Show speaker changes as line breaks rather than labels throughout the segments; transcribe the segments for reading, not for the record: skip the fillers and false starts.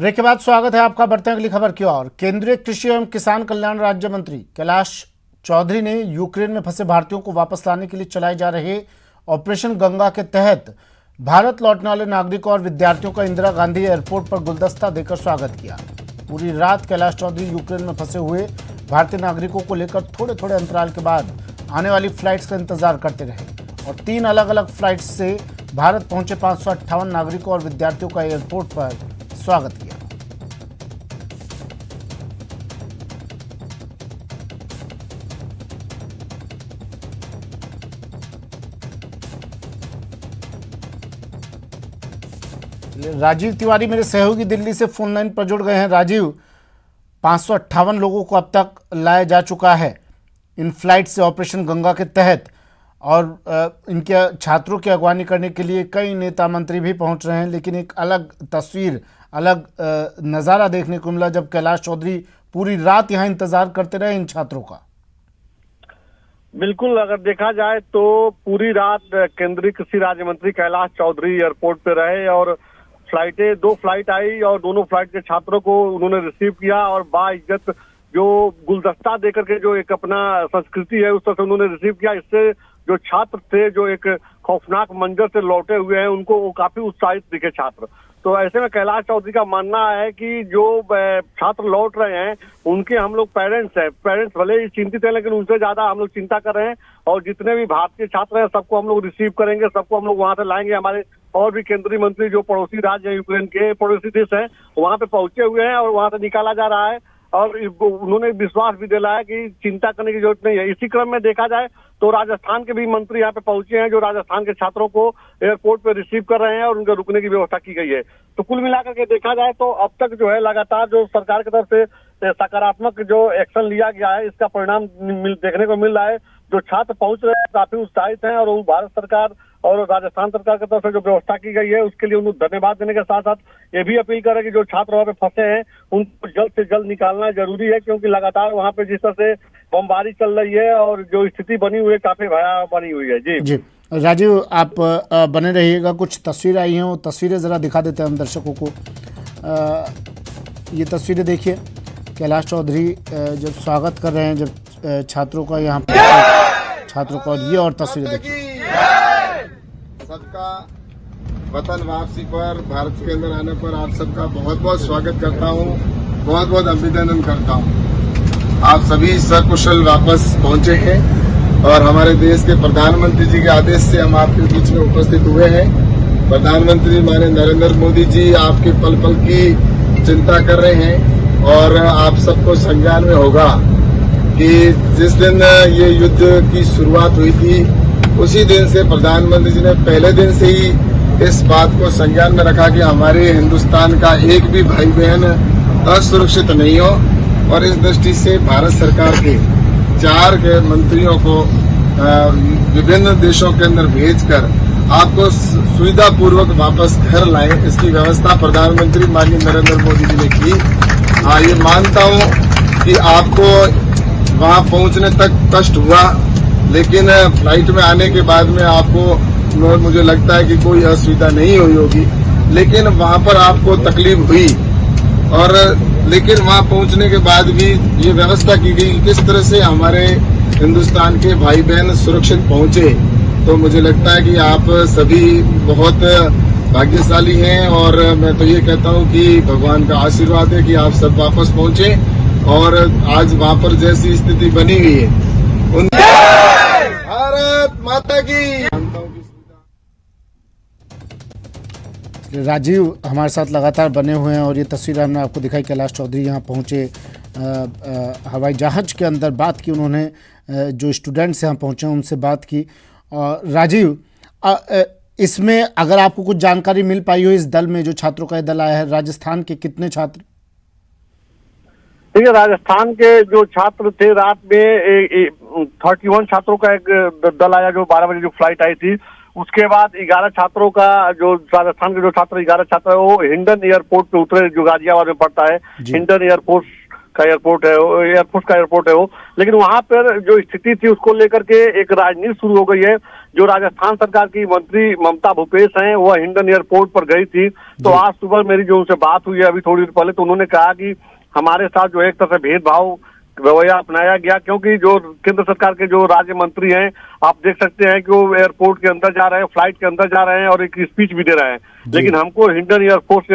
Break के बाद स्वागत है आपका। बढ़ते हैं अगली खबर की ओर। केंद्रीय कृषि एवं किसान कल्याण राज्य मंत्री कैलाश चौधरी ने यूक्रेन में फंसे भारतीयों को वापस लाने के लिए चलाए जा रहे ऑपरेशन गंगा के तहत भारत लौटने वाले नागरिकों और विद्यार्थियों का इंदिरा गांधी एयरपोर्ट पर गुलदस्ता देकर स्वागत किया। पूरी रात कैलाश चौधरी यूक्रेन में फंसे हुए भारतीय नागरिकों को लेकर थोड़े थोड़े अंतराल के बाद आने वाली फ्लाइट्स का इंतजार करते रहे और 3 अलग अलग फ्लाइट से भारत पहुंचे 558 नागरिकों और विद्यार्थियों का एयरपोर्ट पर स्वागत किया। राजीव तिवारी मेरे सहयोगी दिल्ली से फोन लाइन पर जुड़ गए हैं। राजीव, 558 लोगों को अब तक लाया जा चुका है इन फ्लाइट से ऑपरेशन गंगा के तहत और इनके छात्रों की अगवानी करने के लिए कई नेता मंत्री भी पहुंच रहे हैं, लेकिन एक अलग तस्वीर, अलग नज़ारा देखने को मिला जब कैलाश चौधरी पूरी रात यहाँ इंतजार करते रहे इन छात्रों का।
बिल्कुल, अगर देखा जाए तो पूरी रात केंद्रीय कृषि राज्य मंत्री कैलाश चौधरी एयरपोर्ट पे रहे और 2 फ्लाइट आई और दोनों फ्लाइट के छात्रों को उन्होंने रिसीव किया और बाइज्जत जो गुलदस्ता देकर के जो एक अपना संस्कृति है उस तरह से उन्होंने रिसीव किया। इससे जो छात्र थे जो एक खौफनाक मंजर से लौटे हुए हैं उनको वो काफी उत्साहित दिखे छात्र। तो ऐसे में कैलाश चौधरी का मानना है कि जो छात्र लौट रहे हैं उनके हम लोग पेरेंट्स भले ही चिंतित हैं लेकिन उनसे ज्यादा हम लोग चिंता कर रहे हैं और जितने भी भारतीय छात्र हैं सबको हम लोग रिसीव करेंगे, सबको हम लोग वहां से लाएंगे। हमारे और भी केंद्रीय मंत्री जो पड़ोसी राज्य हैं, यूक्रेन के पड़ोसी देश हैं, वहां पे पहुंचे हुए हैं और वहां से निकाला जा रहा है और उन्होंने विश्वास भी दिलाया कि चिंता करने की जरूरत नहीं है। इसी क्रम में देखा जाए तो राजस्थान के भी मंत्री यहाँ पे पहुंचे हैं जो राजस्थान के छात्रों को एयरपोर्ट पे रिसीव कर रहे हैं और उनके रुकने की व्यवस्था की गई है। तो कुल मिलाकर के देखा जाए तो अब तक जो है लगातार जो सरकार की तरफ से सकारात्मक जो एक्शन लिया गया है इसका परिणाम देखने को मिल रहा है। जो छात्र पहुंच रहे हैं काफी उत्साहित हैं और वो भारत सरकार और राजस्थान सरकार की तरफ से जो व्यवस्था की गई है उसके लिए उन्हें धन्यवाद देने के साथ साथ ये भी अपील करें कि जो छात्र वहाँ पे फंसे हैं उनको जल्द से जल्द निकालना जरूरी है, क्योंकि लगातार वहाँ पे जिस तरह से बमबारी चल रही है और जो स्थिति बनी हुई है काफी भयावह बनी हुई है। जी
राजीव, आप बने रहिएगा। कुछ तस्वीरें आई हैं, वो तस्वीरें जरा दिखा देते हैं हम दर्शकों को। ये तस्वीरें देखिए, कैलाश चौधरी जब स्वागत कर रहे हैं जब छात्रों का यहाँ पर छात्रों का, और ये और तस्वीरें देखिए।
सबका वतन वापसी पर, भारत के अंदर आने पर आप सबका बहुत बहुत स्वागत करता हूँ, बहुत बहुत अभिनंदन करता हूँ। आप सभी सकुशल वापस पहुंचे हैं और हमारे देश के प्रधानमंत्री जी के आदेश से हम आपके बीच में उपस्थित हुए हैं। प्रधानमंत्री माननीय नरेंद्र मोदी जी आपके पल पल की चिंता कर रहे हैं और आप सबको संज्ञान में होगा कि जिस दिन ये युद्ध की शुरुआत हुई थी उसी दिन से प्रधानमंत्री जी ने पहले दिन से ही इस बात को संज्ञान में रखा कि हमारे हिंदुस्तान का एक भी भाई बहन असुरक्षित नहीं हो, और इस दृष्टि से भारत सरकार के 4 के मंत्रियों को विभिन्न देशों के अंदर भेजकर आपको सुविधापूर्वक वापस घर लाए, इसकी व्यवस्था प्रधानमंत्री माननीय नरेंद्र मोदी जी ने की। ये मानता हूँ कि आपको वहां पहुंचने तक कष्ट हुआ, लेकिन फ्लाइट में आने के बाद में आपको मुझे लगता है कि कोई असुविधा नहीं हुई होगी, लेकिन वहां पर आपको तकलीफ हुई और लेकिन वहां पहुंचने के बाद भी ये व्यवस्था की गई किस तरह से हमारे हिंदुस्तान के भाई बहन सुरक्षित पहुंचे। तो मुझे लगता है कि आप सभी बहुत भाग्यशाली हैं और मैं तो ये कहता हूं कि भगवान का आशीर्वाद है कि आप सब वापस पहुंचे और आज वहां पर जैसी स्थिति बनी हुई है भारत माता की।
राजीव हमारे साथ लगातार बने हुए हैं और ये तस्वीर हमने आपको दिखाई। कैलाश चौधरी यहाँ पहुँचे, हवाई जहाज के अंदर बात की उन्होंने, जो स्टूडेंट्स यहाँ पहुँचे उनसे बात की। और राजीव, इसमें अगर आपको कुछ जानकारी मिल पाई हो इस दल में, जो छात्रों का दल आया है, राजस्थान के कितने छात्र?
ठीक है, राजस्थान के जो छात्र थे रात में 31 छात्रों का एक दल आया जो 12 बजे जो फ्लाइट आई थी। उसके बाद 11 छात्रों का जो राजस्थान के जो छात्र 11 छात्र है वो हिंडन एयरपोर्ट पे उतरे जो गाजियाबाद में पड़ता है। हिंडन एयरपोर्ट का एयरपोर्ट है, एयरफोर्स का एयरपोर्ट है वो। लेकिन वहां पर जो स्थिति थी उसको लेकर के एक राजनीति शुरू हो गई है। जो राजस्थान सरकार की मंत्री ममता भूपेश हैं, वह हिंडन एयरपोर्ट पर गई थी। तो आज सुबह मेरी जो उनसे बात हुई है अभी थोड़ी देर पहले, तो उन्होंने कहा कि हमारे साथ जो एक तरह से भेदभाव रवैया अपनाया गया, क्योंकि जो केंद्र सरकार के जो राज्य मंत्री हैं, आप देख सकते हैं कि वो एयरपोर्ट के अंदर जा रहे हैं, फ्लाइट के अंदर जा रहे हैं और एक स्पीच भी दे रहे हैं। लेकिन हमको हिंडन एयरफोर्स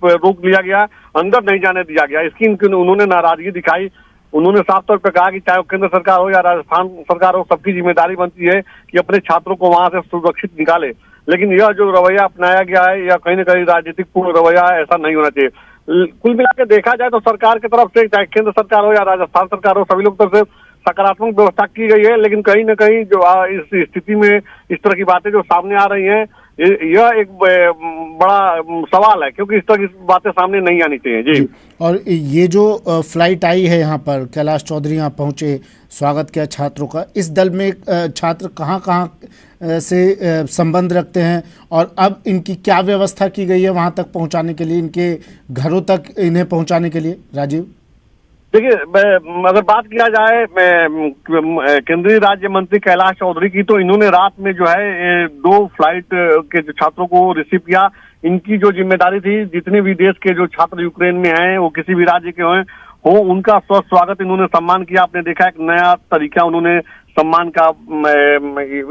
रोक लिया गया, अंदर नहीं जाने दिया गया। इसकी उन्होंने नाराजगी दिखाई। उन्होंने साफ तौर पर कहा कि चाहे केंद्र सरकार हो या राजस्थान सरकार हो, सबकी जिम्मेदारी बनती है कि अपने छात्रों को वहां से सुरक्षित निकाले। लेकिन यह जो रवैया अपनाया गया है, या कहीं न कहीं राजनीतिक पूर्ण रवैया है, ऐसा नहीं होना चाहिए। कुल मिलाकर देखा जाए तो सरकार की तरफ से, चाहे केंद्र सरकार हो या राजस्थान सरकार हो, सभी लोग तरफ से सकारात्मक व्यवस्था की गई है। लेकिन कहीं न कहीं जो इस स्थिति में इस तरह की बातें जो सामने आ रही हैं, यह एक बड़ा सवाल है, क्योंकि इस तरह की बातें सामने नहीं आनी चाहिए। जी।
और ये जो फ्लाइट आई है यहाँ पर, कैलाश चौधरी यहाँ पहुँचे, स्वागत किया छात्रों का, इस दल में छात्र कहाँ कहाँ से संबंध रखते हैं और अब इनकी क्या व्यवस्था की गई है वहाँ तक पहुँचाने के लिए, इनके घरों तक इन्हें पहुँचाने के लिए? राजीव,
देखिए, अगर बात किया जाए केंद्रीय राज्य मंत्री कैलाश चौधरी की, तो इन्होंने रात में जो है 2 फ्लाइट के जो छात्रों को रिसीव किया। इनकी जो जिम्मेदारी थी, जितने भी देश के जो छात्र यूक्रेन में हैं, वो किसी भी राज्य के हो उनका स्वस्थ स्वागत इन्होंने सम्मान किया। आपने देखा एक नया तरीका उन्होंने सम्मान का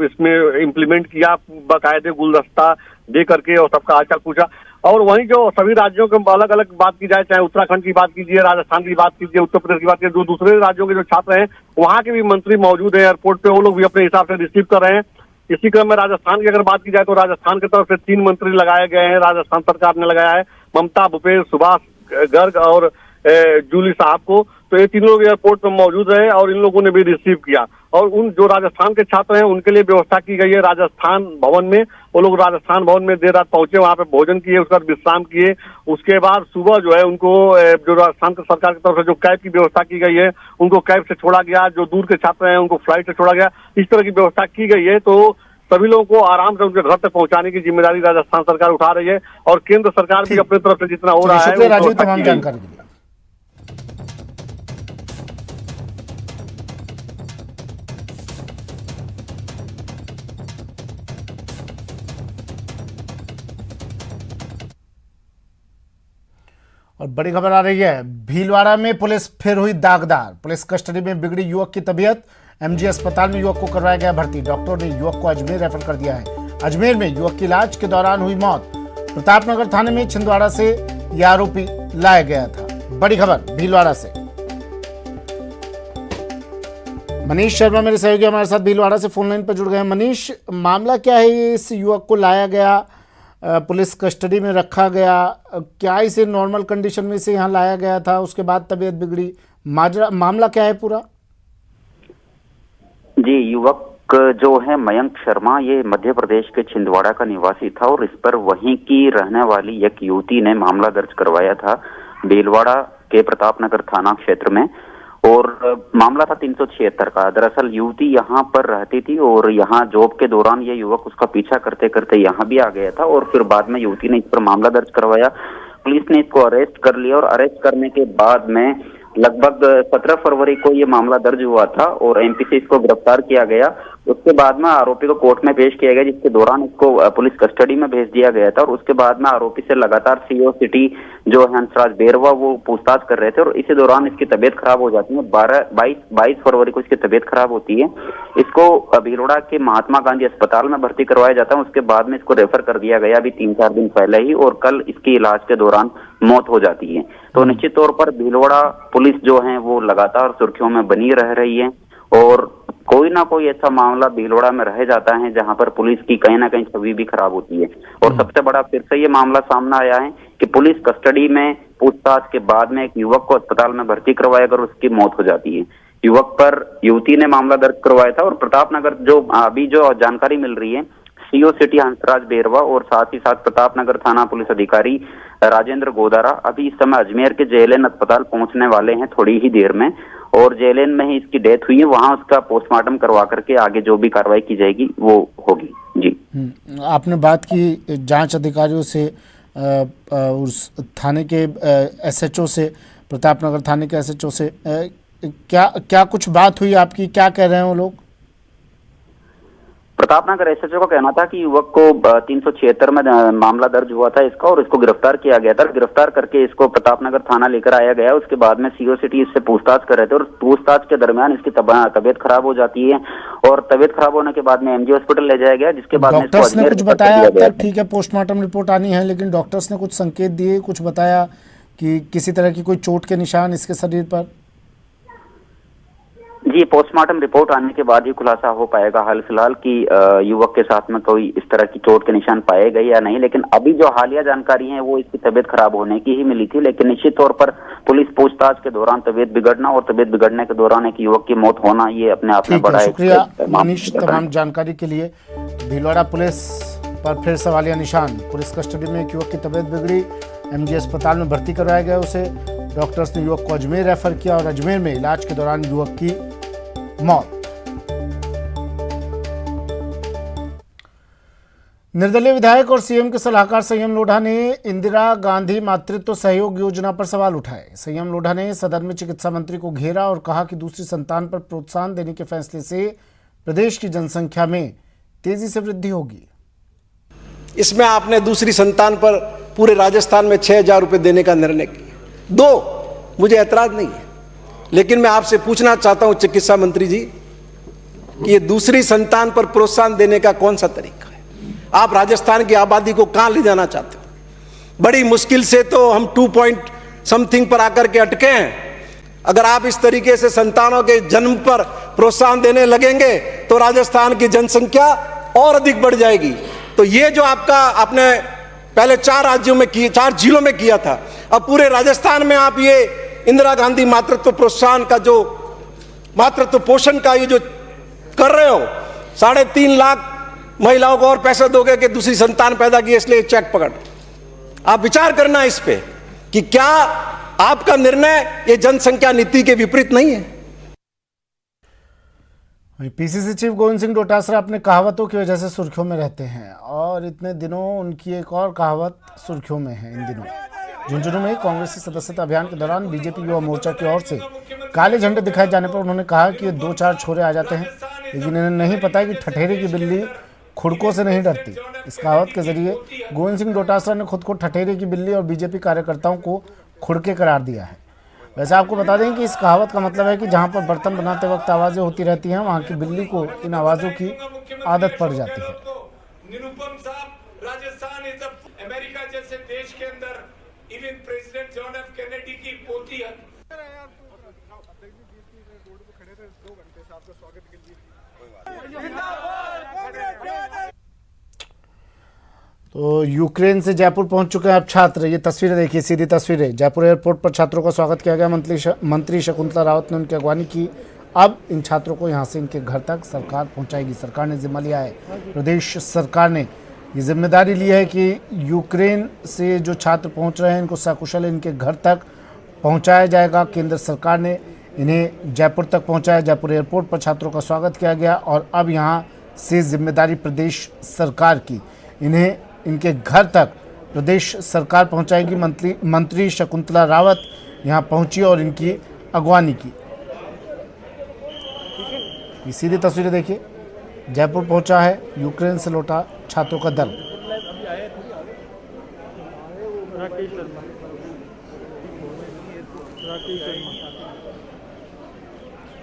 इसमें इम्प्लीमेंट किया, बाकायदे गुलदस्ता दे करके और सबका हालचाल पूछा। और वहीं जो सभी राज्यों के अलग अलग बात की जाए, चाहे उत्तराखंड की बात कीजिए, राजस्थान की बात कीजिए, उत्तर प्रदेश की बात कीजिए, जो दूसरे राज्यों के जो छात्र हैं वहाँ के भी मंत्री मौजूद हैं एयरपोर्ट पे, वो लोग भी अपने हिसाब से रिसीव कर रहे हैं। इसी क्रम में राजस्थान की अगर बात की जाए तो राजस्थान की तरफ से 3 मंत्री लगाए गए हैं, राजस्थान सरकार ने लगाया है, ममता, भूपेश, सुभाष गर्ग और जूली साहब को। तो ये तीनों लोग एयरपोर्ट पर मौजूद रहे और इन लोगों ने भी रिसीव किया। और उन जो राजस्थान के छात्र हैं उनके लिए व्यवस्था की गई है राजस्थान भवन में। वो लोग राजस्थान भवन में देर रात पहुंचे, वहां पे भोजन किए, उसके बाद विश्राम किए। उसके बाद सुबह जो है उनको जो राजस्थान सरकार की तरफ से जो कैब की व्यवस्था की गई है, उनको कैब से छोड़ा गया। जो दूर के छात्र हैं उनको फ्लाइट से छोड़ा गया। इस तरह की व्यवस्था की गई है। तो सभी लोगों को आराम से उनके घर तक पहुंचाने की जिम्मेदारी राजस्थान सरकार उठा रही है और केंद्र सरकार भी अपनी तरफ से जितना हो रहा है।
राजीव, तमाम जानकारी के लिए। और बड़ी खबर आ रही है, भीलवाड़ा में पुलिस फिर हुई दागदार। पुलिस कस्टडी में बिगड़ी युवक की तबीयत, एमजी अस्पताल में युवक को करवाया गया भर्ती। डॉक्टर ने युवक को अजमेर रेफर कर दिया है। अजमेर में युवक की इलाज के दौरान हुई मौत। प्रतापनगर थाने में छिंदवाड़ा से यह आरोपी लाया गया था। बड़ी खबर भीलवाड़ा से। मनीष शर्मा मेरे सहयोगी हमारे साथ भीलवाड़ा से फोन लाइन पर जुड़ गए हैं। मनीष, मामला क्या है? इस युवक को लाया गया, पुलिस कस्टडी में रखा गया, क्या इसे नॉर्मल कंडीशन में से यहाँ लाया गया था, उसके बाद तबीयत बिगड़ी, मामला क्या है पूरा?
जी, युवक जो है मयंक शर्मा, ये मध्य प्रदेश के छिंदवाड़ा का निवासी था और इस पर वहीं की रहने वाली एक युवती ने मामला दर्ज करवाया था भीलवाड़ा के प्रतापनगर थाना क्षेत्र में। और मामला था 376 का। दरअसल युवती यहाँ पर रहती थी और यहाँ जॉब के दौरान ये युवक उसका पीछा करते करते यहाँ भी आ गया था और फिर बाद में युवती ने इस पर मामला दर्ज करवाया। पुलिस ने इसको अरेस्ट कर लिया और अरेस्ट करने के बाद में लगभग 17 फरवरी को ये मामला दर्ज हुआ था और एमपी से इसको गिरफ्तार किया गया। उसके बाद में आरोपी को कोर्ट में पेश किया गया, जिसके दौरान इसको पुलिस कस्टडी में भेज दिया गया था। और उसके बाद में आरोपी से लगातार सीओ सिटी जो हंसराज बेरवा वो पूछताछ कर रहे थे और इसी दौरान इसकी तबीयत खराब हो जाती है। 22 फरवरी को इसकी तबीयत खराब होती है। इसको भीलवाड़ा के महात्मा गांधी अस्पताल में भर्ती करवाया जाता है। उसके बाद में इसको रेफर कर दिया गया अभी 3-4 दिन पहले ही, और कल इसकी इलाज के दौरान मौत हो जाती है। तो निश्चित तौर पर भीलवाड़ा पुलिस जो है वो लगातार सुर्खियों में बनी रह रही है और कोई ना कोई ऐसा मामला भीलवाड़ा में रह जाता है जहां पर पुलिस की कहीं ना कहीं छवि भी खराब होती है। और सबसे बड़ा फिर से ये मामला सामने आया है कि पुलिस कस्टडी में पूछताछ के बाद में एक युवक को अस्पताल में भर्ती करवाया कर उसकी मौत हो जाती है। युवक पर युवती ने मामला दर्ज करवाया था और प्रतापनगर जो अभी जो जानकारी मिल रही है, सीओ सिटी हंसराज बेरवा और साथ ही साथ प्रतापनगर थाना पुलिस अधिकारी राजेंद्र गोदारा अभी इस समय अजमेर के जेएलएन अस्पताल पहुंचने वाले हैं थोड़ी ही देर में, और जेएलएन में ही इसकी डेथ हुई है। वहां उसका पोस्टमार्टम करवा करके आगे जो भी कार्रवाई की जाएगी वो होगी। जी,
आपने बात की जांच अधिकारियों से, उस थाने के एसएचओ से, प्रतापनगर थाने के एसएचओ से। क्या क्या कुछ बात हुई आपकी, क्या कह रहे हैं वो लोग?
प्रतापनगर एसएचओ का कहना था कि युवक को 376 में मामला दर्ज हुआ था इसका, और इसको गिरफ्तार किया गया था। गिरफ्तार करके इसको प्रतापनगर थाना लेकर आया गया। उसके बाद में सीओ सिटी इससे पूछताछ कर रहे थे, और पूछताछ के दरमियान इसकी तबीयत खराब हो जाती है, और तबीयत खराब होने के बाद में एमजी हॉस्पिटल ले जाया गया, जिसके बाद
डॉक्टर्स ने कुछ बताया अब तक? ठीक है, पोस्टमार्टम रिपोर्ट आनी है, लेकिन डॉक्टर्स ने कुछ संकेत दिए, कुछ बताया कि किसी तरह की कोई चोट के निशान इसके शरीर पर?
जी, पोस्टमार्टम रिपोर्ट आने के बाद ही खुलासा हो पाएगा हाल फिलहाल कि युवक के साथ में कोई इस तरह की चोट के निशान पाए गए या नहीं। लेकिन अभी जो हालिया जानकारी है वो इसकी तबीयत खराब होने की ही मिली थी। लेकिन निश्चित तौर पर पुलिस पूछताछ के दौरान तबीयत बिगड़ना और तबीयत बिगड़ने के दौरान एक युवक की मौत होना, ये अपने आप में बड़ा
शुक्रिया मनीष तमाम जानकारी के लिए। भीलवाड़ा पुलिस पर फिर सवालिया निशान। पुलिस कस्टडी में एक युवक की तबीयत बिगड़ी, एमजी अस्पताल में भर्ती करवाया गया उसे। डॉक्टर्स ने युवक को अजमेर रेफर किया और अजमेर में इलाज के दौरान युवक की मौत। निर्दलीय विधायक और सीएम के सलाहकार संयम लोढ़ा ने इंदिरा गांधी मातृत्व सहयोग योजना पर सवाल उठाए। संयम लोढ़ा ने सदन में चिकित्सा मंत्री को घेरा और कहा कि दूसरी संतान पर प्रोत्साहन देने के फैसले से प्रदेश की जनसंख्या में तेजी से वृद्धि होगी।
इसमें आपने दूसरी संतान पर पूरे राजस्थान में 6,000 रुपये देने का निर्णय किया। दो, मुझे ऐतराज नहीं है, लेकिन मैं आपसे पूछना चाहता हूं चिकित्सा मंत्री जी कि ये दूसरी संतान पर प्रोत्साहन देने का कौन सा तरीका है? आप राजस्थान की आबादी को कहां ले जाना चाहते हो? बड़ी मुश्किल से तो हम 2 पॉइंट समथिंग पर आकर के अटके हैं। अगर आप इस तरीके से संतानों के जन्म पर प्रोत्साहन देने लगेंगे तो राजस्थान की जनसंख्या और अधिक बढ़ जाएगी। तो ये जो आपने पहले 4 राज्यों में किया, 4 जिलों में किया था, अब पूरे राजस्थान में आप ये इंदिरा गांधी मातृत्व प्रोत्साहन का जो मातृत्व पोषण का ये जो कर रहे हो, 3.5 लाख महिलाओं को और पैसा दोगे कि दूसरी संतान पैदा की, इसलिए चेक पकड़। आप विचार करना इस पे कि क्या आपका निर्णय ये जनसंख्या नीति के विपरीत नहीं है।
पीसीसी चीफ गोविंद सिंह डोटासरा अपने कहावतों की वजह से सुर्खियों में रहते हैं, और इतने दिनों उनकी एक और कहावत सुर्खियों में है इन दिनों। झुंझुनू में कांग्रेसी सदस्यता अभियान के दौरान बीजेपी युवा मोर्चा की ओर से काले झंडे दिखाए जाने पर उन्होंने कहा कि ये 2-4 छोरे आ जाते हैं, लेकिन इन्हें नहीं पता कि ठठेरे की बिल्ली खुड़कों से नहीं डरती। इस कहावत के जरिए गोविंद सिंह डोटासरा ने खुद को ठठेरे की बिल्ली और बीजेपी कार्यकर्ताओं को खुड़के करार दिया है। वैसे आपको बता दें कि इस कहावत का मतलब है कि जहां पर बर्तन बनाते वक्त आवाज़ें होती रहती हैं, वहां की बिल्ली को इन आवाज़ों की आदत पड़ जाती है।
निरुपम साहब, राजस्थान इज अमेरिका जैसे देश के अंदर even president John F Kennedy की पोती है।
तो यूक्रेन से जयपुर पहुंच चुके हैं अब छात्र। ये तस्वीरें देखिए, सीधी तस्वीरें। जयपुर एयरपोर्ट पर छात्रों का स्वागत किया गया। मंत्री शकुंतला रावत ने उनकी अगवानी की। अब इन छात्रों को यहां से इनके घर तक सरकार पहुंचाएगी। सरकार ने जिम्मा लिया है, प्रदेश सरकार ने ये जिम्मेदारी ली है कि यूक्रेन से जो छात्र पहुंच रहे हैं इनको सकुशल इनके घर तक पहुंचाया जाएगा। केंद्र सरकार ने इन्हें जयपुर तक पहुंचाया। जयपुर एयरपोर्ट पर छात्रों का स्वागत किया गया और अब यहाँ से जिम्मेदारी प्रदेश सरकार की, इन्हें इनके घर तक प्रदेश सरकार पहुंचाएगी। मंत्री शकुंतला रावत यहां पहुंची और इनकी अगवानी की। ये सीधी तस्वीरें देखिए, जयपुर पहुंचा है यूक्रेन से लौटा छात्रों का दल।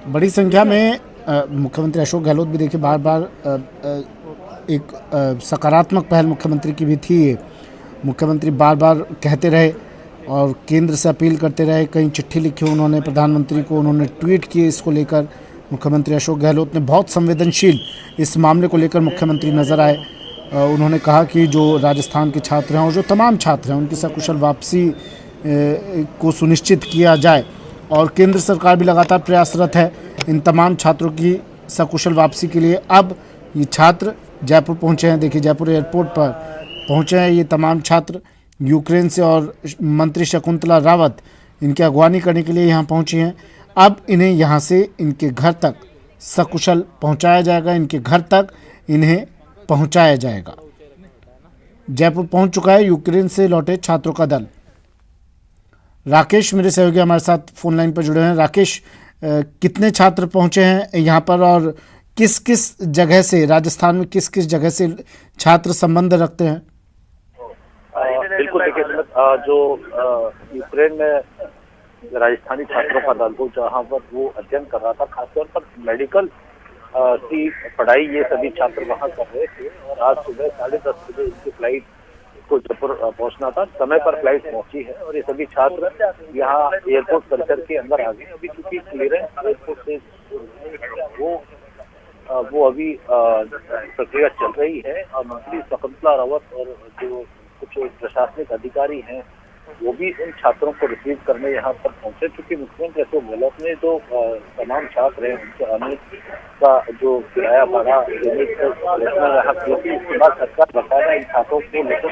बड़ी संख्या में मुख्यमंत्री अशोक गहलोत भी देखिए बार बार एक सकारात्मक पहल मुख्यमंत्री की भी थी। ये मुख्यमंत्री बार बार कहते रहे और केंद्र से अपील करते रहे। कई चिट्ठी लिखी उन्होंने प्रधानमंत्री को, उन्होंने ट्वीट किए इसको लेकर। मुख्यमंत्री अशोक गहलोत ने बहुत संवेदनशील इस मामले को लेकर मुख्यमंत्री नजर आए। उन्होंने कहा कि जो राजस्थान के छात्र हैं और जो तमाम छात्र हैं उनकी सकुशल वापसी को सुनिश्चित किया जाए और केंद्र सरकार भी लगातार प्रयासरत है इन तमाम छात्रों की सकुशल वापसी के लिए। अब ये छात्र जयपुर पहुंचे हैं। देखिए जयपुर एयरपोर्ट पर पहुंचे हैं ये तमाम छात्र यूक्रेन से और मंत्री शकुंतला रावत इनकी अगवानी करने के लिए यहाँ पहुंची हैं। अब इन्हें यहाँ से इनके घर तक सकुशल पहुंचाया जाएगा, इनके घर तक इन्हें पहुंचाया जाएगा। जयपुर पहुंच चुका है यूक्रेन से लौटे छात्रों का दल। राकेश मेरे सहयोगी हमारे साथ फोन लाइन पर जुड़े हैं। राकेश, कितने छात्र पहुंचे हैं यहाँ पर और किस किस जगह से, राजस्थान में किस किस जगह से छात्र संबंध रखते हैं?
बिल्कुल, देखिए जो यूक्रेन में राजस्थानी छात्रों का दल हो, जहाँ पर वो अध्ययन कर रहा था, खासतौर पर मेडिकल की पढ़ाई ये सभी छात्र वहाँ कर रहे थे और आज सुबह 10:30 बजे इनकी फ्लाइट को जयपुर पहुंचना था। समय पर फ्लाइट पहुंची है और ये सभी छात्र यहाँ एयरपोर्ट परिसर के अंदर आ गए। अभी चूंकि क्लियरेंस एयरपोर्ट से वो अभी प्रक्रिया चल रही है और मंत्री शकुंतला रावत और जो कुछ प्रशासनिक अधिकारी हैं वो भी उन छात्रों को रिसीव करने यहाँ पर पहुंचे। चूंकि मुख्यमंत्री अशोक गहलोत ने जो तमाम छात्र हैं उनके आने का जो किराया भाड़ा देने का रहा, क्योंकि उसके बाद सरकार बकायदा इन छात्रों को लेकर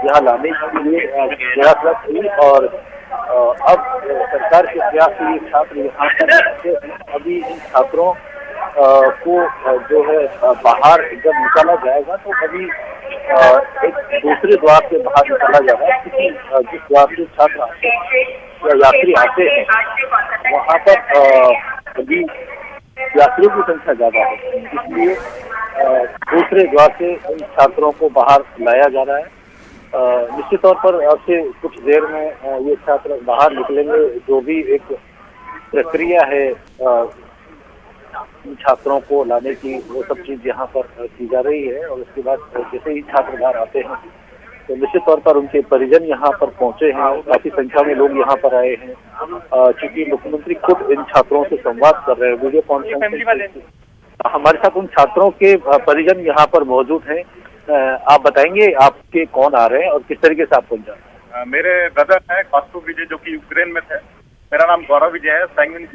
यहाँ लाने के लिए प्रयासरत थी और अब सरकार के प्रयास से ये छात्र यहाँ पर अभी इन छात्रों को जो है बाहर जब निकाला जाएगा तो अभी एक दूसरे द्वार से बाहर निकाला जाएगा, क्योंकि जिस द्वार से छात्र आते हैं या यात्री आते हैं वहाँ पर अभी यात्रियों की संख्या ज्यादा है, इसलिए दूसरे द्वार से इन छात्रों को बाहर लाया जा रहा है। निश्चित तौर पर अब से कुछ देर में ये छात्र बाहर निकलेंगे। जो भी एक प्रक्रिया है छात्रों को लाने की, वो सब चीज यहाँ पर की जा रही है और उसके बाद जैसे ही छात्र बाहर आते हैं तो निश्चित तौर पर उनके परिजन यहाँ पर पहुंचे हैं। काफी संख्या में लोग यहाँ पर आए हैं, क्योंकि मुख्यमंत्री खुद इन छात्रों से संवाद कर रहे हैं वीडियो कॉन्फ्रेंसिंग। हमारे साथ उन छात्रों के परिजन यहाँ पर मौजूद हैं। आप बताएंगे आपके कौन आ रहे हैं और किस तरीके से आप पहुंच जा रहे हैं?
मेरे ब्रदर है कौस्तुभ विजय, जो कि यूक्रेन में थे। मेरा नाम गौरव विजय है, सैंगविन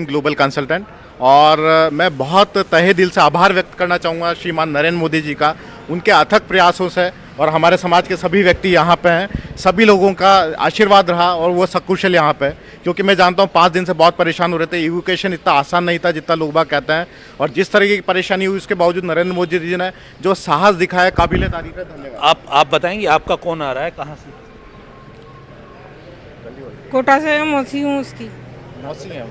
ग्लोबल कंसल्टेंट, और मैं बहुत तहे दिल से आभार व्यक्त करना चाहूँगा श्रीमान नरेंद्र मोदी जी का, उनके अथक प्रयासों से और हमारे समाज के सभी व्यक्ति यहाँ पे हैं, सभी लोगों का आशीर्वाद रहा और वो सकुशल यहाँ पे, क्योंकि मैं जानता हूँ 5 दिन से बहुत परेशान हो रहे थे। इवैक्यूएशन इतना आसान नहीं था जितना लोग बाग कहते हैं, और जिस तरीके की परेशानी हुई उसके बावजूद नरेंद्र मोदी जी ने जो साहस दिखाया, काबिल तारीफ है। धन्यवाद।
आप बताएंगे आपका कौन आ रहा है, कहाँ से?
कोटा से मौसी हूँ उसकी।
मौसी है।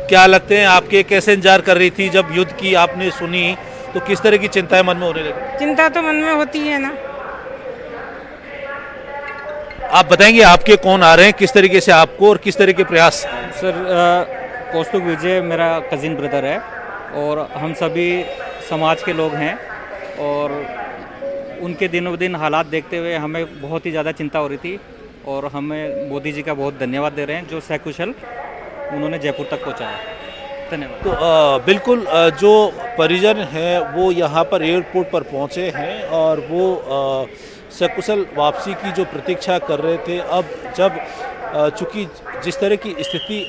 क्या लगते हैं आपके, कैसे इंतजार कर रही थी जब युद्ध की आपने सुनी तो किस तरह की चिंताएं मन में होने लगी?
चिंता तो मन में होती है ना।
आप बताएंगे आपके कौन आ रहे हैं, किस तरीके से आपको और किस तरह के प्रयास?
सर कौस्तुभ विजय मेरा कजिन ब्रदर है और हम सभी समाज के लोग हैं और उनके दिनों दिन हालात देखते हुए हमें बहुत ही ज़्यादा चिंता हो रही थी और हमें मोदी जी का बहुत धन्यवाद दे रहे हैं जो सकुशल उन्होंने जयपुर तक पहुंचाया। धन्यवाद।
तो बिल्कुल जो परिजन हैं वो यहाँ पर एयरपोर्ट पर पहुँचे हैं और वो सकुशल वापसी की जो प्रतीक्षा कर रहे थे। अब जब चूँकि जिस तरह की स्थिति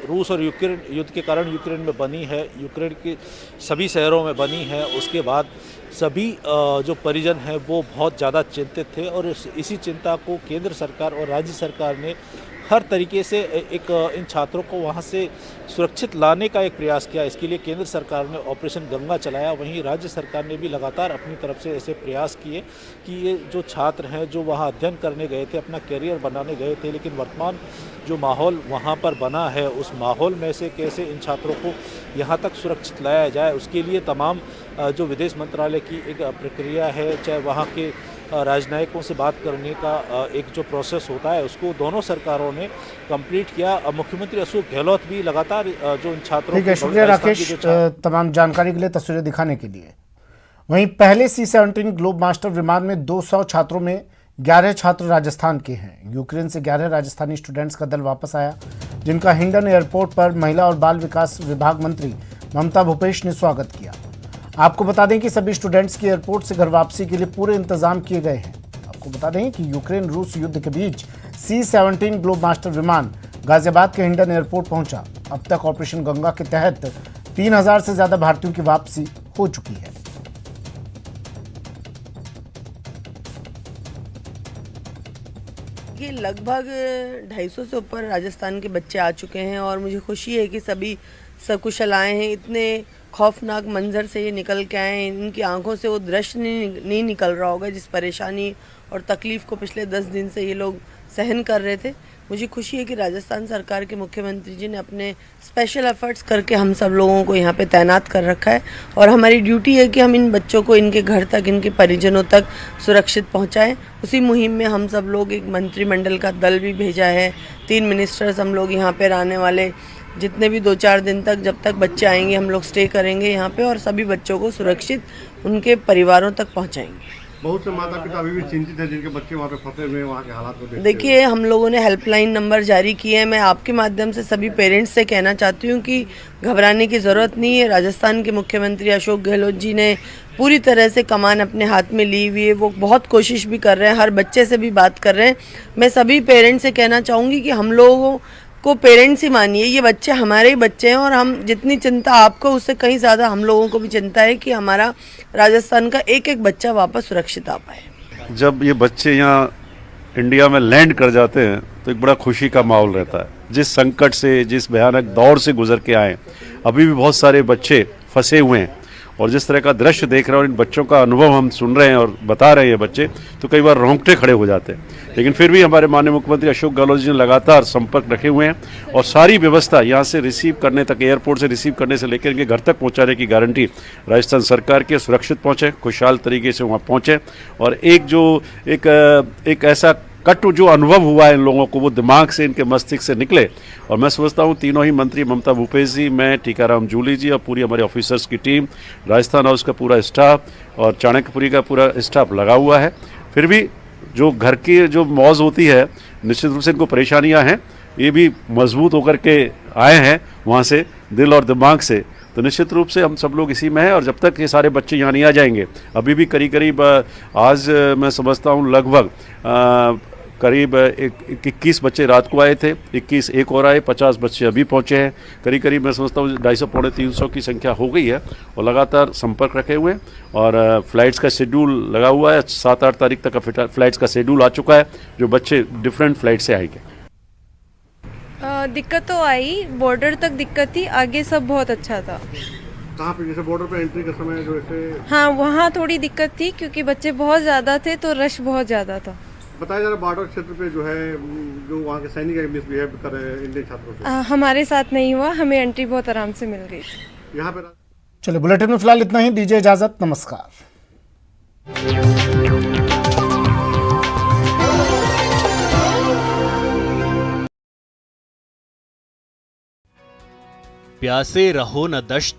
रूस और यूक्रेन युद्ध के कारण यूक्रेन में बनी है, यूक्रेन के सभी शहरों में बनी है, उसके बाद सभी जो परिजन हैं वो बहुत ज़्यादा चिंतित थे और इसी चिंता को केंद्र सरकार और राज्य सरकार ने हर तरीके से एक इन छात्रों को वहाँ से सुरक्षित लाने का एक प्रयास किया। इसके लिए केंद्र सरकार ने ऑपरेशन गंगा चलाया, वहीं राज्य सरकार ने भी लगातार अपनी तरफ से ऐसे प्रयास किए कि ये जो छात्र हैं जो वहाँ अध्ययन करने गए थे, अपना करियर बनाने गए थे, लेकिन वर्तमान जो माहौल वहाँ पर बना है उस माहौल में से कैसे इन छात्रों को यहाँ तक सुरक्षित लाया जाए, उसके लिए तमाम जो विदेश मंत्रालय की एक प्रक्रिया है, चाहे वहाँ के राजनयिकों से बात करने का एक जो प्रोसेस होता है उसको दोनों सरकारों ने कंप्लीट किया। मुख्यमंत्री अशोक गहलोत भी लगातार जो इन छात्रों
ठीक है, शुक्रिया राकेश तमाम जानकारी के लिए, तस्वीरें दिखाने के लिए। वहीं पहले C-17 ग्लोब मास्टर विमान में 200 छात्रों में 11 छात्र राजस्थान के हैं। यूक्रेन से 11 राजस्थानी स्टूडेंट्स का दल वापस आया, जिनका हिंडन एयरपोर्ट पर महिला और बाल विकास विभाग मंत्री ममता भूपेश ने स्वागत किया। आपको बता दें कि सभी स्टूडेंट्स की एयरपोर्ट से घर वापसी के लिए पूरे इंतजाम किए गए हैं। आपको बता दें कि यूक्रेन रूस युद्ध के बीच C-17 ग्लोब मास्टर विमान गाजियाबाद के हिंडन एयरपोर्ट पहुंचा। अब तक ऑपरेशन गंगा के तहत 3000 से ज्यादा भारतीयों की वापसी हो चुकी है।
ये लगभग 250 से ऊपर राजस्थान के बच्चे आ चुके हैं और मुझे खुशी है कि सभी सकुशल आए हैं। इतने खौफनाक मंजर से ये निकल के आए हैं। इनकी आंखों से वो दृश्य नहीं निकल रहा होगा जिस परेशानी और तकलीफ को पिछले 10 दिन से ये लोग सहन कर रहे थे। मुझे खुशी है कि राजस्थान सरकार के मुख्यमंत्री जी ने अपने स्पेशल एफर्ट्स करके हम सब लोगों को यहाँ पे तैनात कर रखा है और हमारी ड्यूटी है कि हम इन बच्चों को इनके घर तक, इनके परिजनों तक सुरक्षित पहुँचाएं। उसी मुहिम में हम सब लोग एक मंत्रिमंडल का दल भी भेजा है। 3 मिनिस्टर्स हम लोग यहाँ पर आने वाले जितने भी 2-4 दिन तक, जब तक बच्चे आएंगे हम लोग स्टे करेंगे यहाँ पे और सभी बच्चों को सुरक्षित उनके परिवारों तक पहुँचाएंगे।
बहुत से माता पिता अभी भी चिंतित हैं जिनके बच्चे वहाँ पे फंसे हुए हैं, वहाँ के हालात को देखते हुए।
देखिए, हम लोगों ने हेल्पलाइन नंबर जारी किए हैं। मैं आपके माध्यम से सभी पेरेंट्स से कहना चाहती हूँ कि घबराने की ज़रूरत नहीं है। राजस्थान के मुख्यमंत्री अशोक गहलोत जी ने पूरी तरह से कमान अपने हाथ में ली हुई है। वो बहुत कोशिश भी कर रहे हैं, हर बच्चे से भी बात कर रहे हैं। मैं सभी पेरेंट्स से कहना चाहूँगी कि हम लोगों को पेरेंट्स ही मानिए, ये बच्चे हमारे ही बच्चे हैं और हम जितनी चिंता आपको उससे कहीं ज़्यादा हम लोगों को भी चिंता है कि हमारा राजस्थान का एक एक बच्चा वापस सुरक्षित आ पाए।
जब ये बच्चे यहाँ इंडिया में लैंड कर जाते हैं तो एक बड़ा खुशी का माहौल रहता है। जिस संकट से, जिस भयानक दौर से गुजर के आए, अभी भी बहुत सारे बच्चे फंसे हुए हैं और जिस तरह का दृश्य देख रहे हैं और इन बच्चों का अनुभव हम सुन रहे हैं और बता रहे हैं बच्चे, तो कई बार रोंगटे खड़े हो जाते हैं। लेकिन फिर भी हमारे माननीय मुख्यमंत्री अशोक गहलोत जी ने लगातार संपर्क रखे हुए हैं और सारी व्यवस्था यहाँ से रिसीव करने तक, एयरपोर्ट से रिसीव करने से लेकर इनके घर तक पहुँचाने की गारंटी राजस्थान सरकार की। सुरक्षित पहुँचे, खुशहाल तरीके से वहाँ पहुँचे और एक ऐसा कटु जो अनुभव हुआ है इन लोगों को, वो दिमाग से, इनके मस्तिष्क से निकले। और मैं समझता हूँ तीनों ही मंत्री, ममता भूपेश जी, मैं, टीकाराम जूली जी और पूरी हमारे ऑफिसर्स की टीम, राजस्थान हाउस का पूरा स्टाफ और चाणक्यपुरी का पूरा स्टाफ लगा हुआ है। फिर भी जो घर की जो मौज होती है, निश्चित रूप से इनको परेशानियाँ हैं, ये भी मजबूत होकर के आए हैं वहाँ से, दिल और दिमाग से। तो निश्चित रूप से हम सब लोग इसी में हैं और जब तक ये सारे बच्चे यहाँ नहीं आ जाएंगे, अभी भी करीब आज मैं समझता हूँ लगभग करीब 21 बच्चे रात को आए थे, 21 एक और आए, 50 बच्चे अभी पहुँचे हैं। करीब मैं समझता हूँ 250-300 की संख्या हो गई है और लगातार संपर्क रखे हुए हैं और फ्लाइट्स का शेड्यूल लगा हुआ है। 7-8 तारीख तक का फ्लाइट्स का शेड्यूल आ चुका है, जो बच्चे डिफरेंट फ्लाइट से आएंगे।
दिक्कत तो आई, बॉर्डर तक दिक्कत थी, आगे सब बहुत अच्छा था।
कहाँ पे, जैसे बॉर्डर पे एंट्री के समय जो ऐसे?
हाँ, वहाँ थोड़ी दिक्कत थी क्योंकि बच्चे बहुत ज़्यादा थे तो रश बहुत ज़्यादा था।
बताया जा रहा बॉर्डर क्षेत्र पे जो है, जो वहाँ के सैनिक मिसबिहेव कर रहे हैं इंडियन छात्रों से।
हमारे साथ नहीं हुआ, हमें एंट्री बहुत आराम से मिल गई।
यहाँ पे
चलिए, बुलेटिन में फिलहाल इतना ही। दीजिए इजाजत, नमस्कार।
प्यासे रहो न दश्त